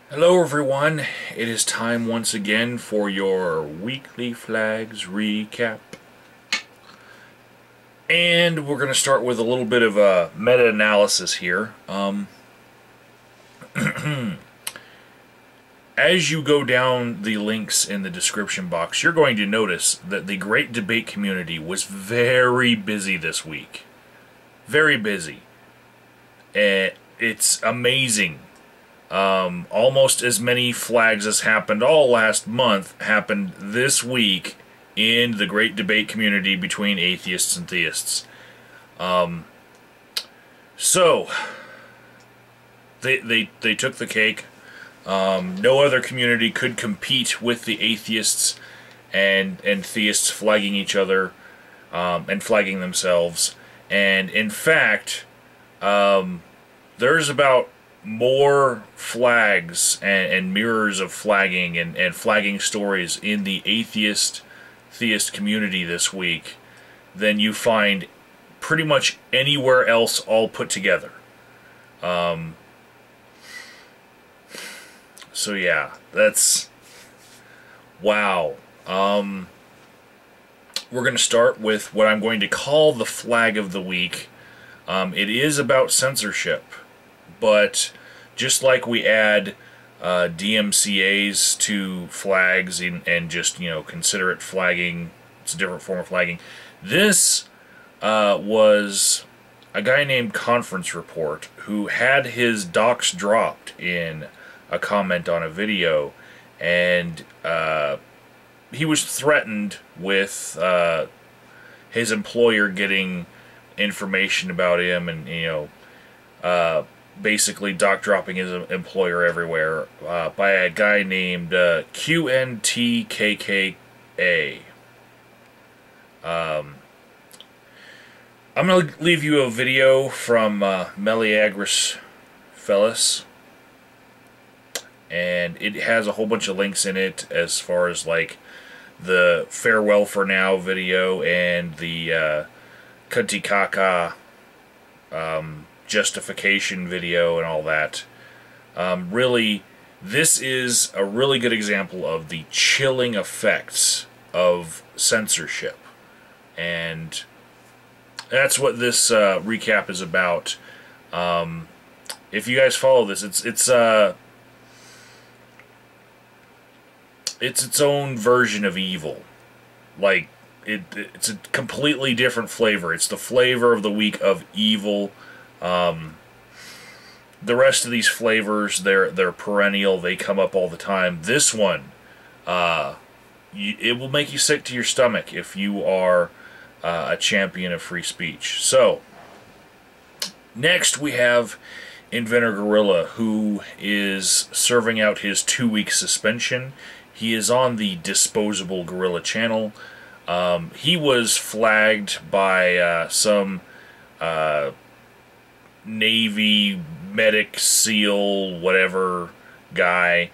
Hello everyone, it is time once again for your weekly flags recap. And we're going to start with a little bit of a meta-analysis here. As you go down the links in the description box, you're going to notice that the Great Debate community was very busy this week. Very busy. It's amazing. Almost as many flags as happened all last month happened this week in the Great Debate community between atheists and theists. So they took the cake. No other community could compete with the atheists and theists flagging each other and flagging themselves. And in fact, there's about more flags and mirrors of flagging and flagging stories in the atheist-theist community this week than you find pretty much anywhere else all put together. So yeah, that's... wow. We're going to start with what I'm going to call the flag of the week. It is about censorship. But just like we add DMCAs to flags and just, consider it flagging, it's a different form of flagging. This was a guy named Conference Report who had his docs dropped in a comment on a video, and he was threatened with his employer getting information about him and, basically doc dropping his employer everywhere by a guy named QNTKKA. I'm going to leave you a video from Meliagris Fellis, and it has a whole bunch of links in it as far as like the Farewell for Now video and the Kuntikaka justification video and all that. Really, this is a really good example of the chilling effects of censorship, and that's what this recap is about. If you guys follow this, it's its own version of evil. Like it's a completely different flavor. It's the flavor of the week of evil. The rest of these flavors, they're perennial. They come up all the time. This one, it will make you sick to your stomach if you are a champion of free speech. So, next we have Inventor Gorilla, who is serving out his 2-week suspension. He is on the Disposable Gorilla channel. He was flagged by some Navy medic, SEAL, whatever guy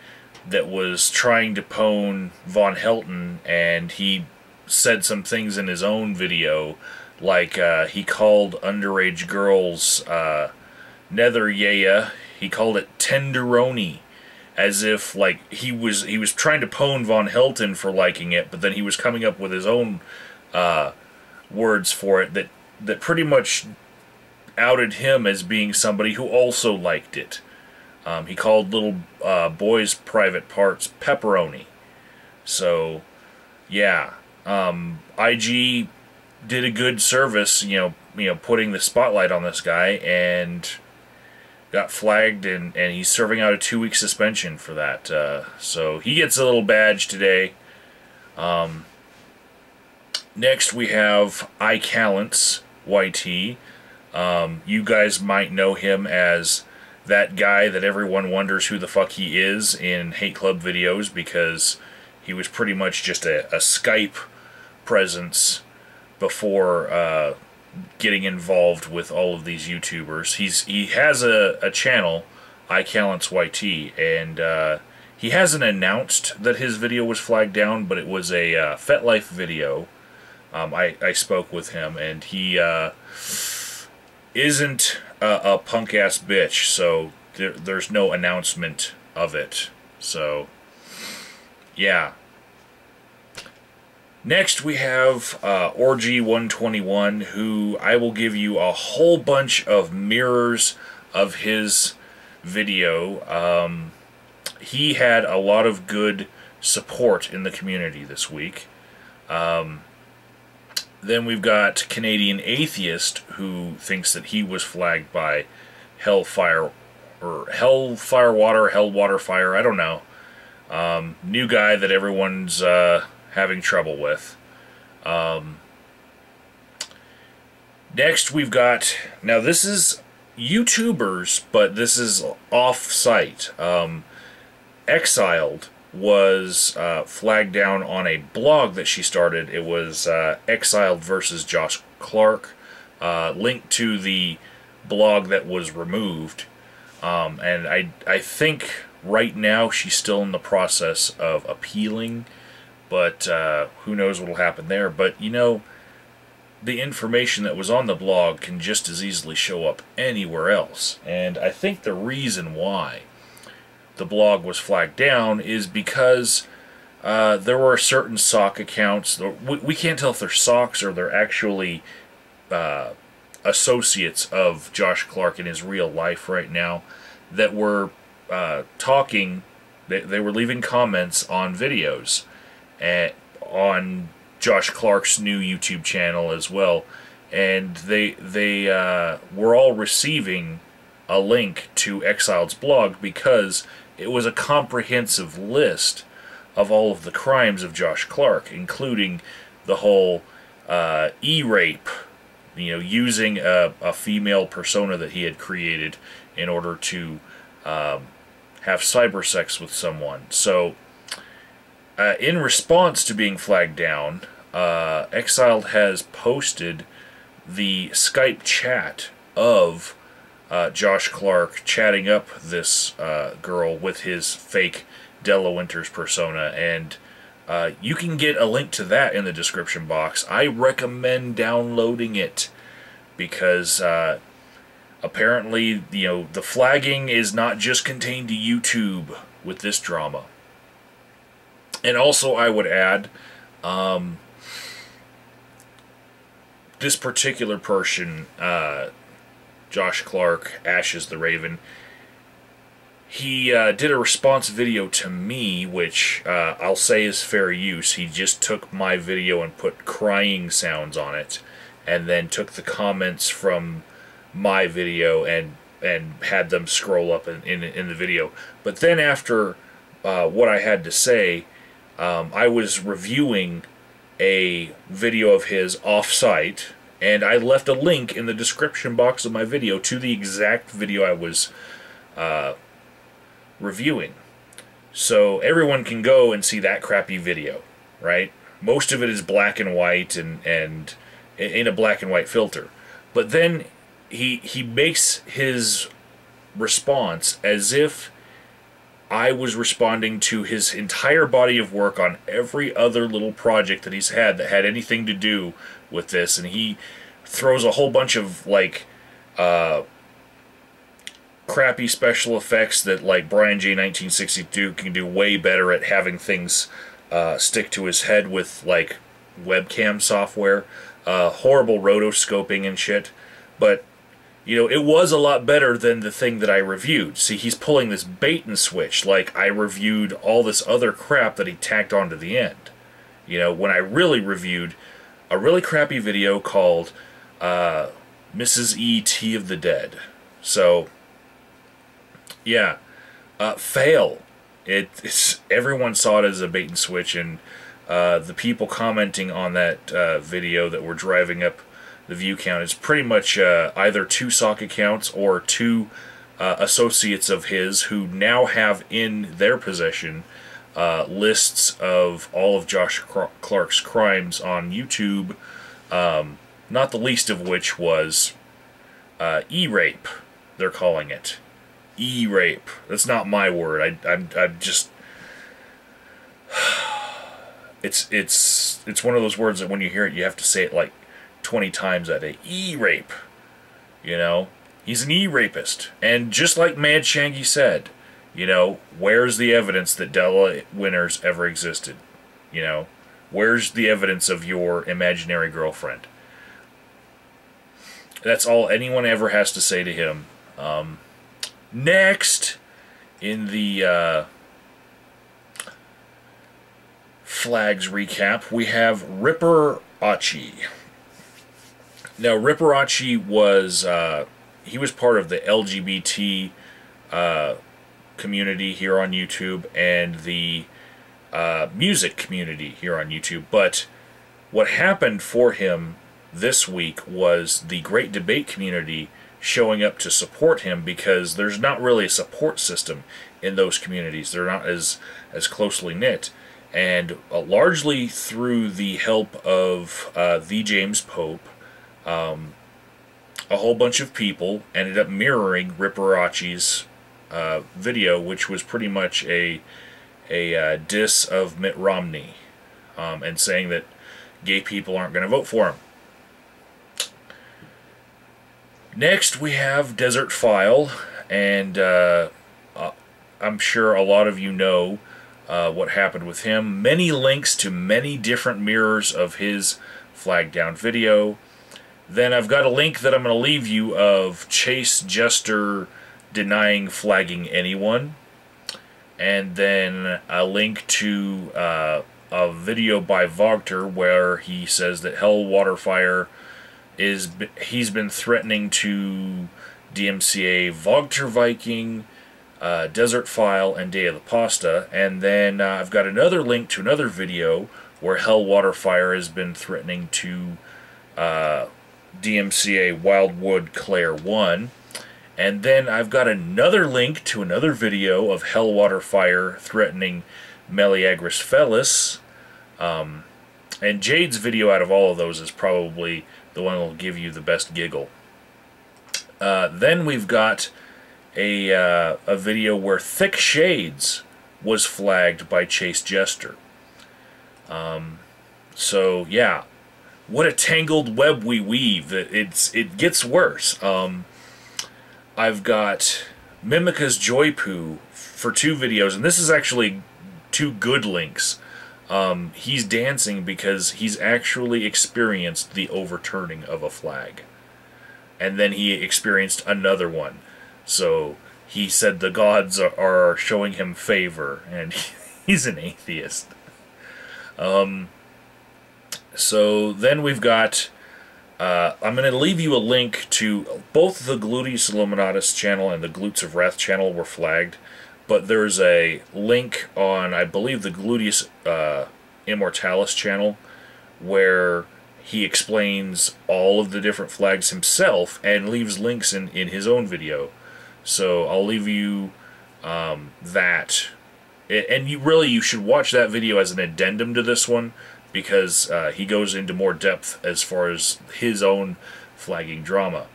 that was trying to pwn Von Helton, and he said some things in his own video, like he called underage girls nether yaya. He called it tenderoni, as if like he was trying to pwn Von Helton for liking it, but then he was coming up with his own words for it that pretty much outed him as being somebody who also liked it. He called little boys' private parts pepperoni. So, yeah, IG did a good service, putting the spotlight on this guy, and got flagged, and he's serving out a 2-week suspension for that. So he gets a little badge today. Next we have iCallants YT. You guys might know him as that guy that everyone wonders who the fuck he is in Hate Club videos, because he was pretty much just a Skype presence before getting involved with all of these YouTubers. He has a channel, iCallants YT, and he hasn't announced that his video was flagged down, but it was a FetLife video. I spoke with him, and he isn't a punk-ass bitch, so there's no announcement of it. So, yeah. Next we have Orgy 121, who I will give you a whole bunch of mirrors of his video. He had a lot of good support in the community this week. Then we've got Canadian Atheist, who thinks that he was flagged by Hellfire, or Hellfire Water, Hellwater Fire, I don't know. New guy that everyone's having trouble with. Next we've got, now this is YouTubers, but this is off-site. Exiled was flagged down on a blog that she started. It was Exiled versus Josh Clark, linked to the blog that was removed. And I think right now she's still in the process of appealing, but who knows what will happen there. But, you know, the information that was on the blog can just as easily show up anywhere else. And I think the reason why the blog was flagged down is because there were certain sock accounts. We can't tell if they're socks or they're actually associates of Josh Clark in his real life right now that were talking. They were leaving comments on videos on Josh Clark's new YouTube channel as well, and they were all receiving a link to Exiled's blog because it was a comprehensive list of all of the crimes of Josh Clark, including the whole e-rape, you know, using a female persona that he had created in order to have cyber sex with someone. So in response to being flagged down, Exiled has posted the Skype chat of Josh Clark chatting up this girl with his fake Della Winters persona, and you can get a link to that in the description box. I recommend downloading it because apparently, you know, the flagging is not just contained to YouTube with this drama. And also, I would add, this particular person, Josh Clark, Ashes the Raven, he did a response video to me, which I'll say is fair use. He just took my video and put crying sounds on it, and then took the comments from my video and had them scroll up in the video. But then after what I had to say, I was reviewing a video of his off-site, and I left a link in the description box of my video to the exact video I was reviewing. So everyone can go and see that crappy video, right? Most of it is black and white and in a black and white filter. But then he makes his response as if I was responding to his entire body of work on every other little project that he's had that had anything to do with this, and he throws a whole bunch of like crappy special effects that like Brian J 1962 can do way better at having things stick to his head with like webcam software, horrible rotoscoping and shit. But you know, it was a lot better than the thing that I reviewed. See, he's pulling this bait and switch, like I reviewed all this other crap that he tacked on to the end. You know, when I really reviewed a really crappy video called Mrs. E. Tea of the Dead. So, yeah, fail. It's everyone saw it as a bait and switch, and the people commenting on that video that were driving up the view count is pretty much either two sock accounts or two associates of his who now have in their possession lists of all of Josh Clark's crimes on YouTube, not the least of which was e-rape, they're calling it. E-rape. That's not my word. I'm just... It's one of those words that when you hear it, you have to say it like 20 times a day. E-rape. You know? He's an e-rapist. And just like Mad Shaggy said, you know, where's the evidence that Della Winters ever existed? You know, where's the evidence of your imaginary girlfriend? That's all anyone ever has to say to him. Next, in the flags recap, we have Ripper Achi. Now, Ripper Achi was he was part of the LGBT community here on YouTube and the music community here on YouTube. But what happened for him this week was the Great Debate community showing up to support him, because there's not really a support system in those communities. They're not as closely knit. And largely through the help of the James Pope, a whole bunch of people ended up mirroring Ripper Achi's video, which was pretty much a diss of Mitt Romney, and saying that gay people aren't going to vote for him. Next, we have Desert File, and I'm sure a lot of you know what happened with him. Many links to many different mirrors of his flag down video. Then I've got a link that I'm going to leave you of Chase Jester denying flagging anyone. And then a link to a video by Wagner where he says that Hell Waterfire he's been threatening to DMCA Wagner Viking, Desert File, and Day of the Pasta. And then I've got another link to another video where Hell Waterfire has been threatening to DMCA Wildwood Claire 1. And then I've got another link to another video of Hell Waterfire threatening Meleagris Fellis. And Jade's video out of all of those is probably the one that will give you the best giggle. Then we've got a video where Thick Shades was flagged by Chase Jester. So yeah, what a tangled web we weave. It gets worse. I've got Mimica's Joy Poo for 2 videos, and this is actually 2 good links. He's dancing because he's actually experienced the overturning of a flag. And then he experienced another one. So he said the gods are showing him favor, and he's an atheist. So then we've got... I'm going to leave you a link to both the Gluteus Illuminatus channel and the Glutes of Wrath channel were flagged, but there's a link on, I believe, the Gluteus Immortalis channel where he explains all of the different flags himself and leaves links in his own video. So I'll leave you that. And you should watch that video as an addendum to this one, because he goes into more depth as far as his own flagging drama.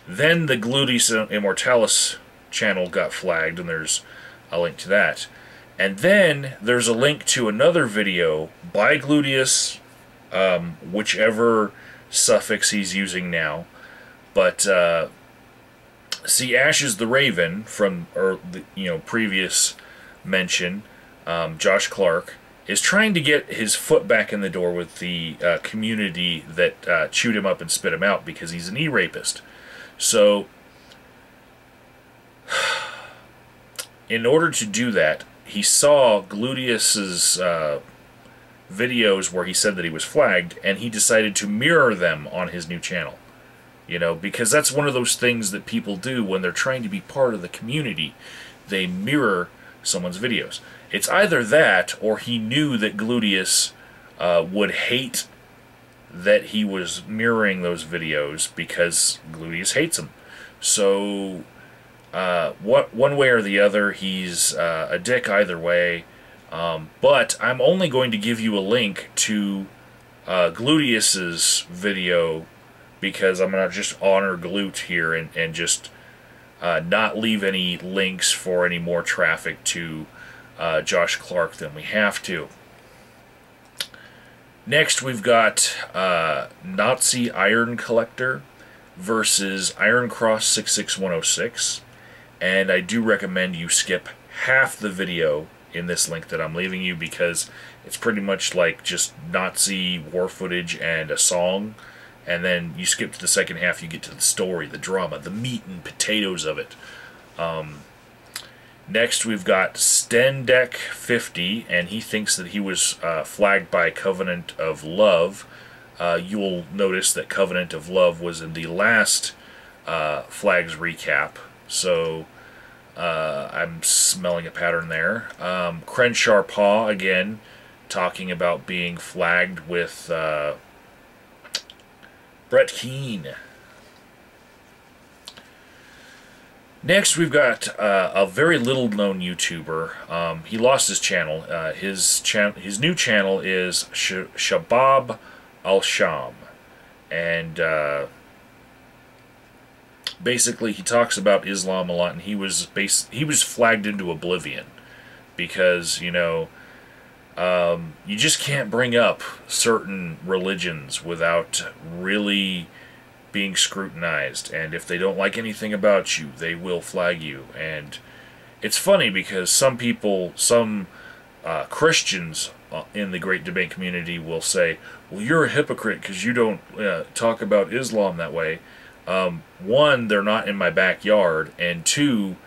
Then the Gluteus Immortalis channel got flagged, and there's a link to that. And then there's a link to another video by Gluteus, whichever suffix he's using now. But see, Ashes the Raven from previous mention, Josh Clark, is trying to get his foot back in the door with the community that chewed him up and spit him out because he's an e-rapist. So, in order to do that, he saw Gluteus's videos where he said that he was flagged, and he decided to mirror them on his new channel. You know, because that's one of those things that people do when they're trying to be part of the community. They mirror someone's videos. It's either that, or he knew that Gluteus would hate that he was mirroring those videos because Gluteus hates him. So, one way or the other, he's a dick either way. But I'm only going to give you a link to Gluteus's video, because I'm going to just honor Glute here and just not leave any links for any more traffic to Josh Clark than we have to. Next, we've got Nazi Iron Collector. versus Iron Cross 66106. And I do recommend you skip half the video in this link that I'm leaving you, because it's pretty much like just Nazi war footage and a song, and then you skip to the second half, you get to the story, the drama, the meat and potatoes of it. Next we've got Stendek50, and he thinks that he was flagged by Covenant of Love. You'll notice that Covenant of Love was in the last flags recap, so I'm smelling a pattern there. Crenshaw Paw, again, talking about being flagged with Brett Keane. Next, we've got a very little-known YouTuber. He lost his channel. His new channel is Shabab Al-Sham, and basically he talks about Islam a lot, and he was flagged into oblivion because, you know, you just can't bring up certain religions without really being scrutinized, and if they don't like anything about you, they will flag you. And it's funny because some people, Christians in the Great Debate community will say, well, you're a hypocrite because you don't talk about Islam that way. One, they're not in my backyard, and two,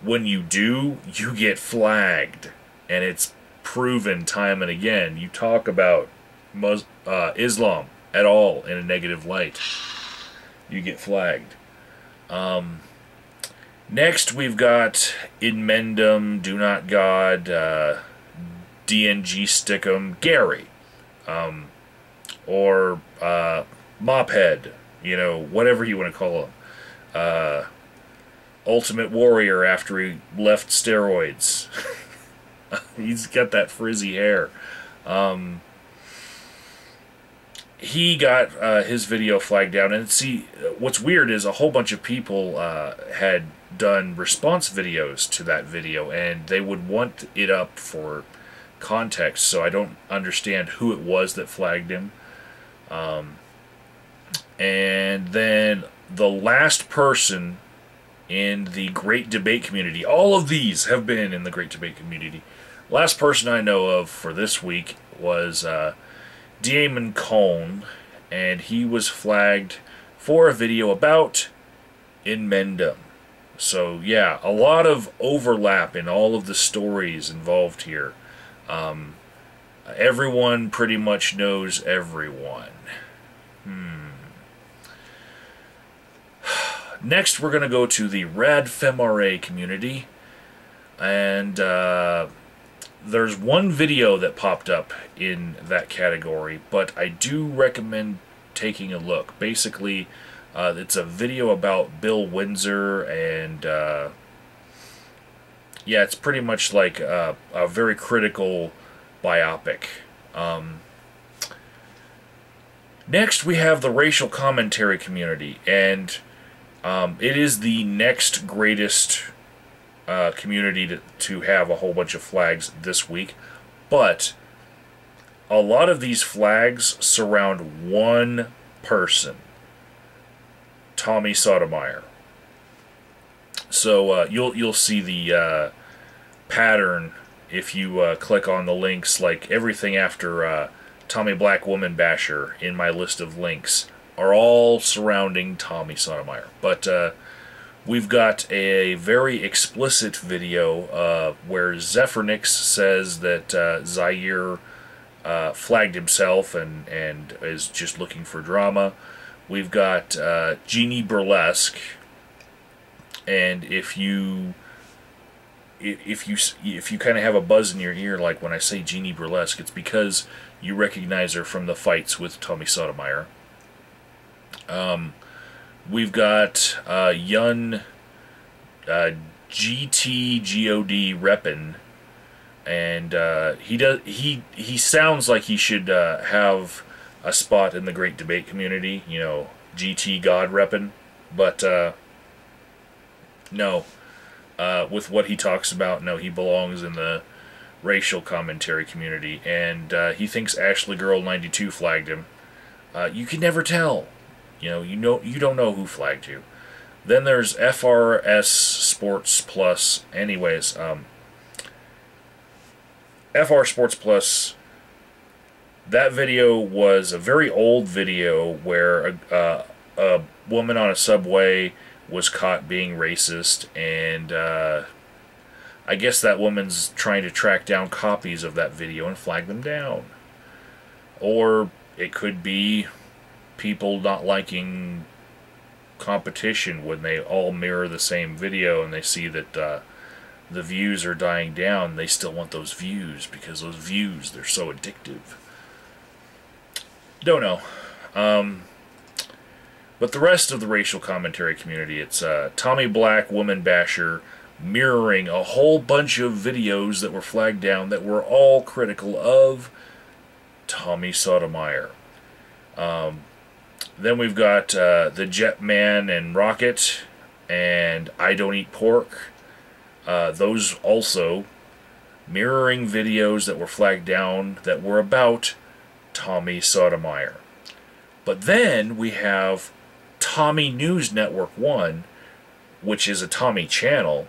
when you do, you get flagged, and it's proven time and again. You talk about Islam at all in a negative light, you get flagged. Next we've got Inmendum, Do Not God, DNG Stickum, Gary, or Mophead, you know, whatever you want to call him. Ultimate Warrior after he left steroids. He's got that frizzy hair. He got his video flagged down, and see, what's weird is a whole bunch of people had done response videos to that video, and they would want it up for context, so I don't understand who it was that flagged him. And then the last person in the Great Debate community, all of these have been in the Great Debate community, last person I know of for this week was Damon Cohn, and he was flagged for a video about Inmendum. So yeah, a lot of overlap in all of the stories involved here. Everyone pretty much knows everyone. Next, we're going to go to the RadFemRA community, and there's one video that popped up in that category, but I do recommend taking a look. Basically, it's a video about Bill Windsor, and yeah, it's pretty much like a very critical biopic. Next, we have the racial commentary community, and it is the next greatest community to have a whole bunch of flags this week, but a lot of these flags surround one person, Tommy Sotomayor. So you'll see the pattern if you click on the links. Like everything after Tommy Black Woman Basher in my list of links are all surrounding Tommy Sotomayor. But we've got a very explicit video where Zephyrnix says that Zaire flagged himself and is just looking for drama. We've got Jeannie Burlesque, and if you kind of have a buzz in your ear, like when I say Jeannie Burlesque, it's because you recognize her from the fights with Tommy Sotomayor. We've got Yun GTGOD Reppin', and he sounds like he should have a spot in the Great Debate community, you know, GT God Reppin', but no. With what he talks about, no, he belongs in the racial commentary community, and he thinks Ashley Girl 92 flagged him. You can never tell. You don't know who flagged you. Then there's FRS Sports Plus. Anyways, FR Sports Plus. That video was a very old video where a woman on a subway was caught being racist, and I guess that woman's trying to track down copies of that video and flag them down. Or it could be people not liking competition when they all mirror the same video and they see that the views are dying down. They still want those views because those views, they're so addictive. Don't know. But the rest of the racial commentary community, it's Tommy Black, Woman Basher, mirroring a whole bunch of videos that were flagged down that were all critical of Tommy Sotomayor. Then we've got the Jetman and Rocket and I Don't Eat Pork. Those also mirroring videos that were flagged down that were about Tommy Sotomayor. But then we have Tommy News Network 1, which is a Tommy channel,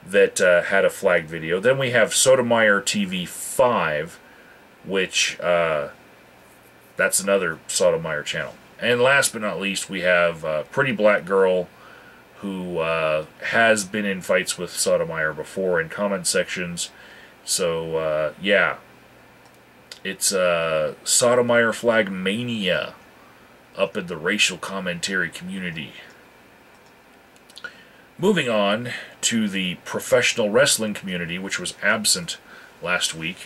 that had a flagged video. Then we have Sotomayor TV 5, which that's another Sotomayor channel. And last but not least, we have a pretty black girl who has been in fights with Sotomayor before in comment sections. So, yeah. It's Sotomayor flag mania up in the racial commentary community. Moving on to the professional wrestling community, which was absent last week,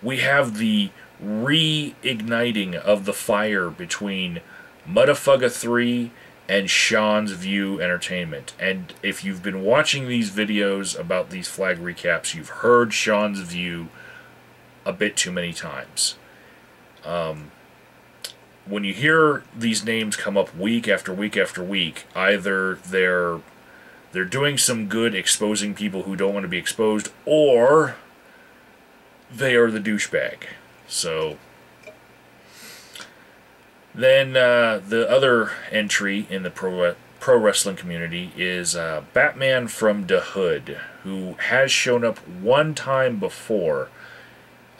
we have the reigniting of the fire between Mudafugga 3 and Sean's View Entertainment. And if you've been watching these videos about these flag recaps, you've heard Sean's View a bit too many times. When you hear these names come up week after week after week, either they're doing some good exposing people who don't want to be exposed, or they are the douchebag. So then the other entry in the pro wrestling community is Batman from the Hood, who has shown up one time before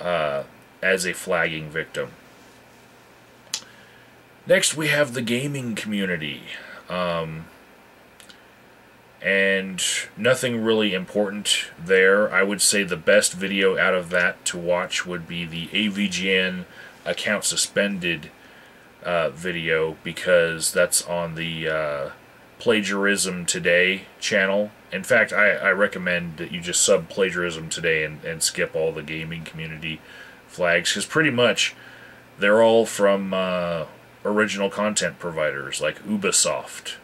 as a flagging victim. Next we have the gaming community. And nothing really important there. I would say the best video out of that to watch would be the AVGN account suspended video, because that's on the Plagiarism Today channel. In fact, I recommend that you just sub Plagiarism Today and skip all the gaming community flags, because pretty much they're all from original content providers like Ubisoft,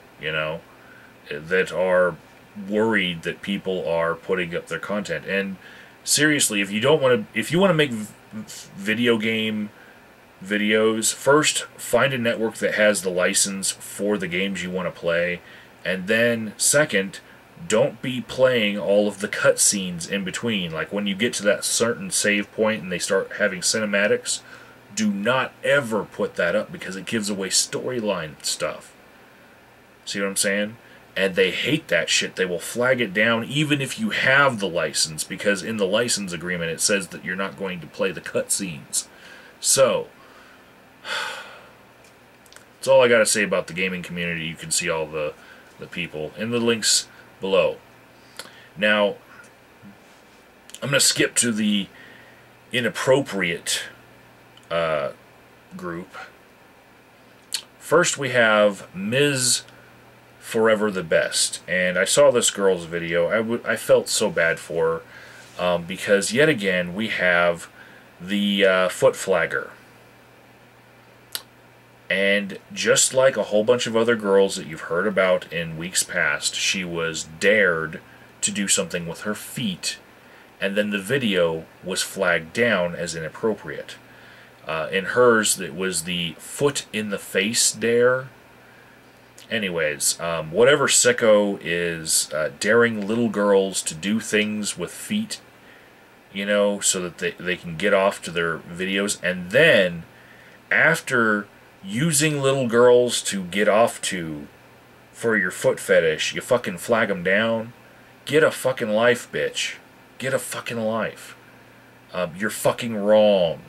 that are worried that people are putting up their content. And seriously, if you want to make video game videos, first find a network that has the license for the games you want to play, and then second, don't be playing all of the cutscenes in between. Like when you get to that certain save point and they start having cinematics, do not ever put that up, because it gives away storyline stuff. See what I'm saying? And they hate that shit. They will flag it down even if you have the license, because in the license agreement it says that you're not going to play the cutscenes. So, that's all I got to say about the gaming community. You can see all the people in the links below. Now, I'm going to skip to the inappropriate group. First we have Ms. Forever the Best, and I saw this girl's video. I felt so bad for her, because yet again we have the foot flagger. And just like a whole bunch of other girls that you've heard about in weeks past, she was dared to do something with her feet, and then the video was flagged down as inappropriate. In hers, it was the foot in the face dare. Anyways, whatever sicko is daring little girls to do things with feet, so that they can get off to their videos, and then after using little girls to get off to for your foot fetish, you fucking flag them down. Get a fucking life, bitch. Get a fucking life. You're fucking wrong.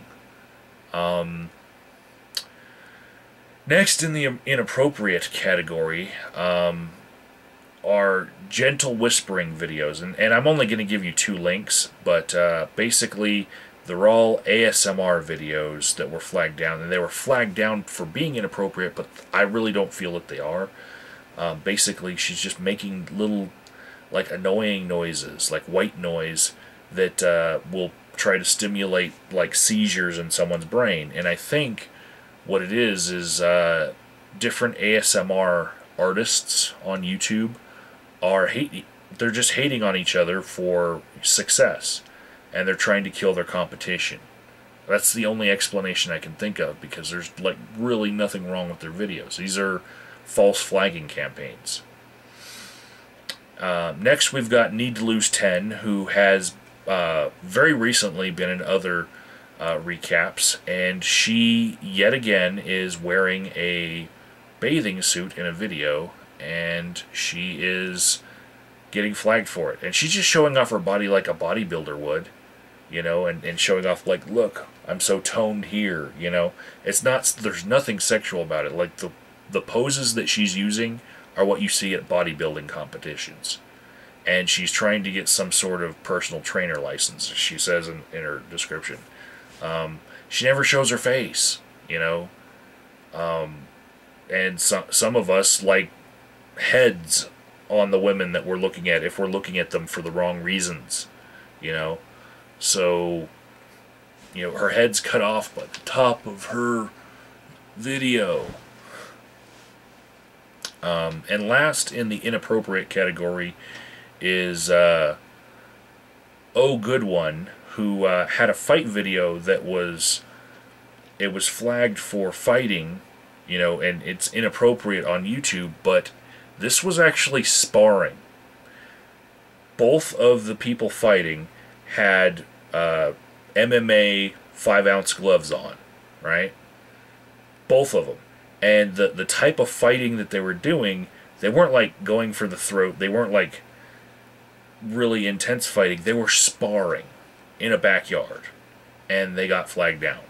Next in the inappropriate category are gentle whispering videos. And I'm only going to give you 2 links, but basically they're all ASMR videos that were flagged down. And they were flagged down for being inappropriate, but I really don't feel that they are. Basically, she's just making little, like, annoying noises, like white noise, that will try to stimulate, like, seizures in someone's brain. And I think what it is different ASMR artists on YouTube are they're just hating on each other for success, and they're trying to kill their competition. That's the only explanation I can think of, because there's, like, really nothing wrong with their videos. These are false flagging campaigns. Next, we've got Need to Lose 10, who has very recently been in other recaps, and she yet again is wearing a bathing suit in a video, and she is getting flagged for it. And she's just showing off her body like a bodybuilder would, you know, and showing off, like, look, I'm so toned here, you know. It's not, there's nothing sexual about it. Like, the poses that she's using are what you see at bodybuilding competitions. And she's trying to get some sort of personal trainer license, she says in her description. She never shows her face, you know. And some of us like heads on the women that we're looking at if we're looking at them for the wrong reasons, you know. So, you know, her head's cut off by the top of her video. And last in the inappropriate category is Oh Good One, who had a fight video that was flagged for fighting, you know, and it's inappropriate on YouTube, but this was actually sparring. Both of the people fighting had MMA 5-ounce gloves on, right? Both of them. And the type of fighting that they were doing, they weren't like going for the throat, they weren't like really intense fighting, they were sparring in a backyard, and they got flagged down.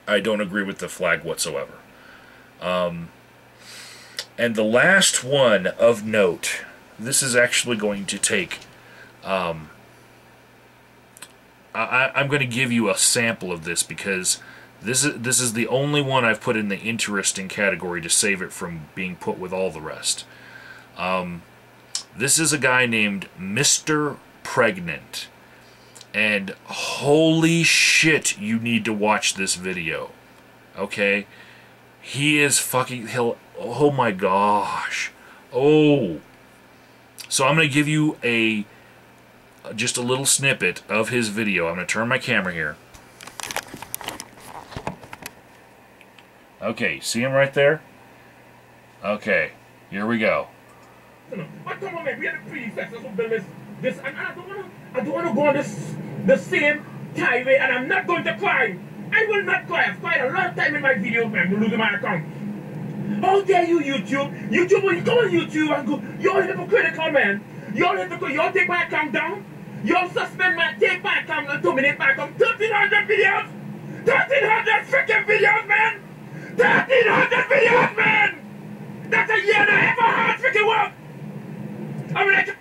I don't agree with the flag whatsoever. And the last one of note, this is actually going to take, I'm going to give you a sample of this, because this is the only one I've put in the interesting category to save it from being put with all the rest. This is a guy named Mr. Pregnant. And holy shit, you need to watch this video. Okay? He is fucking... oh my gosh. Oh. So I'm going to give you just a little snippet of his video. I'm going to turn my camera here. Okay, see him right there? Okay, here we go. I don't want to go on the same highway, and I'm not going to cry. I will not cry. I've cried a lot of time in my videos, man. I'm losing my account. How dare you, YouTube? YouTube, when you go on YouTube and go, you're hypocritical, man. You're hypocritical. You'll take my account down. You'll suspend take my account and terminate my account. 1,300 videos. 1,300 freaking videos, man. 1,300 videos, man. That's a year and a half of hard freaking work. I'm like...